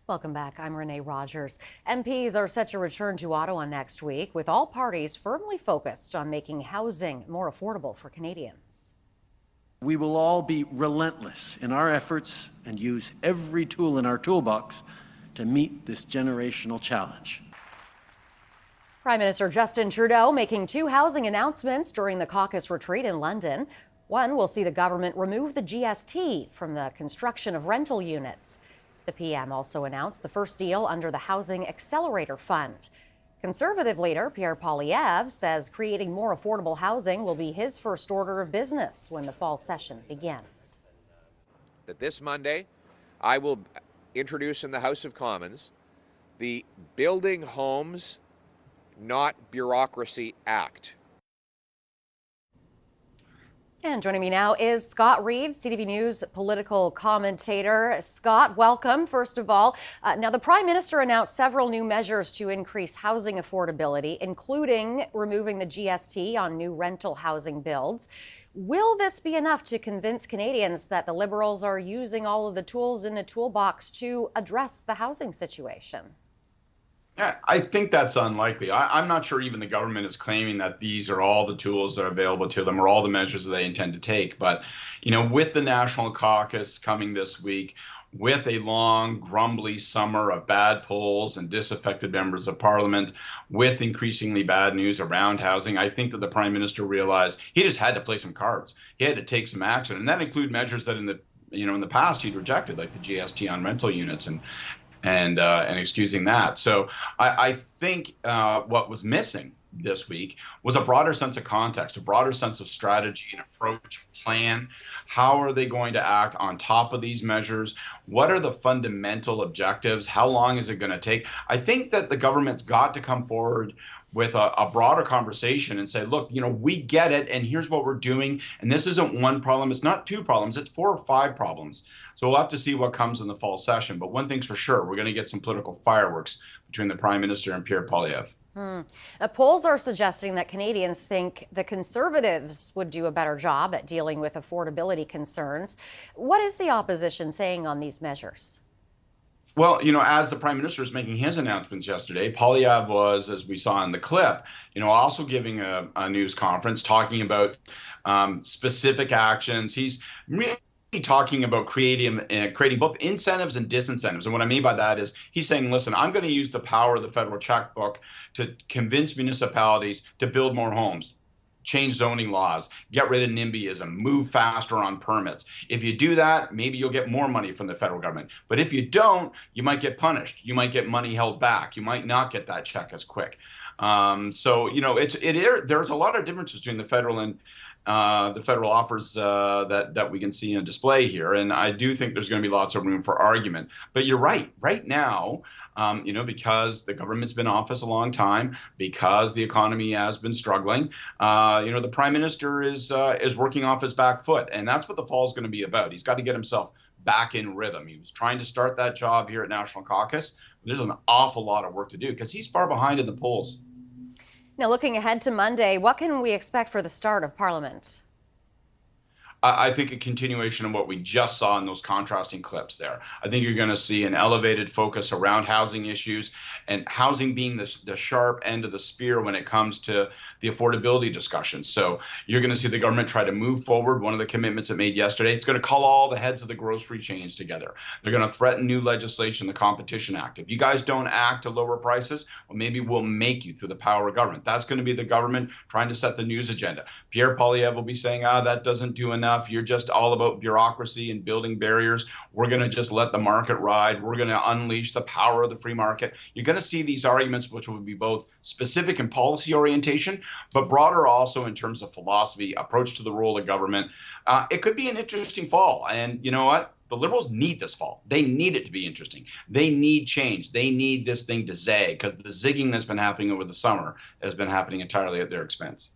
Welcome back. I'm Renee Rogers. MPs are set to return to Ottawa next week, with all parties firmly focused on making housing more affordable for Canadians. We will all be relentless in our efforts and use every tool in our toolbox to meet this generational challenge. Prime Minister Justin Trudeau making two housing announcements during the caucus retreat in London. One will see the government remove the GST from the construction of rental units. The PM also announced the first deal under the Housing Accelerator Fund. Conservative leader Pierre Poilievre says creating more affordable housing will be his first order of business when the fall session begins. That this Monday, I will introduce in the House of Commons the Building Homes, Not Bureaucracy Act. And joining me now is Scott Reid, CTV News political commentator. Scott, welcome, first of all. Now, the Prime Minister announced several new measures to increase housing affordability, including removing the GST on new rental housing builds. Will this be enough to convince Canadians that the Liberals are using all of the tools in the toolbox to address the housing situation? Yeah, I think that's unlikely. I'm not sure even the government is claiming that these are all the tools that are available to them or all the measures that they intend to take. But, with the National Caucus coming this week, with a long, grumbly summer of bad polls and disaffected members of Parliament, with increasingly bad news around housing, I think that the Prime Minister realized he just had to play some cards. He had to take some action, and that include measures that in the past he'd rejected, like the GST on rental units and excusing that. So I think what was missing this week was a broader sense of context, a broader sense of strategy and approach, plan. How are they going to act on top of these measures? What are the fundamental objectives? How long is it going to take? I think that the government's got to come forward with a broader conversation and say, look, we get it, and here's what we're doing. And this isn't one problem. It's not two problems. It's 4 or 5 problems. So we'll have to see what comes in the fall session. But one thing's for sure, we're going to get some political fireworks between the Prime Minister and Pierre Poilievre. Polls are suggesting that Canadians think the Conservatives would do a better job at dealing with affordability concerns. What is the opposition saying on these measures? Well, as the Prime Minister was making his announcements yesterday, Poilievre was, as we saw in the clip, also giving a news conference talking about specific actions. He's really talking about creating both incentives and disincentives. And what I mean by that is he's saying, listen, I'm going to use the power of the federal checkbook to convince municipalities to build more homes, change zoning laws, get rid of NIMBYism, move faster on permits. If you do that, maybe you'll get more money from the federal government. But if you don't, you might get punished. You might get money held back. You might not get that check as quick. There's a lot of differences between the federal and the federal offers that we can see on display here. And I do think there's going to be lots of room for argument. But you're right. Right now, because the government's been in office a long time, because the economy has been struggling, the Prime Minister is working off his back foot. And that's what the fall is going to be about. He's got to get himself back in rhythm. He was trying to start that job here at National Caucus. There's an awful lot of work to do because he's far behind in the polls. Now, looking ahead to Monday, what can we expect for the start of Parliament? I think a continuation of what we just saw in those contrasting clips there. I think you're going to see an elevated focus around housing issues, and housing being the sharp end of the spear when it comes to the affordability discussion. So you're going to see the government try to move forward. One of the commitments it made yesterday, it's going to call all the heads of the grocery chains together. They're going to threaten new legislation, the Competition Act. If you guys don't act to lower prices, well, maybe we'll make you through the power of government. That's going to be the government trying to set the news agenda. Pierre Poilievre will be saying, that doesn't do enough. You're just all about bureaucracy and building barriers. We're going to just let the market ride. We're going to unleash the power of the free market. You're going to see these arguments, which will be both specific in policy orientation, but broader also in terms of philosophy, approach to the role of government. It could be an interesting fall. And you know what? The Liberals need this fall. They need it to be interesting. They need change. They need this thing to zag, because the zigging that's been happening over the summer has been happening entirely at their expense.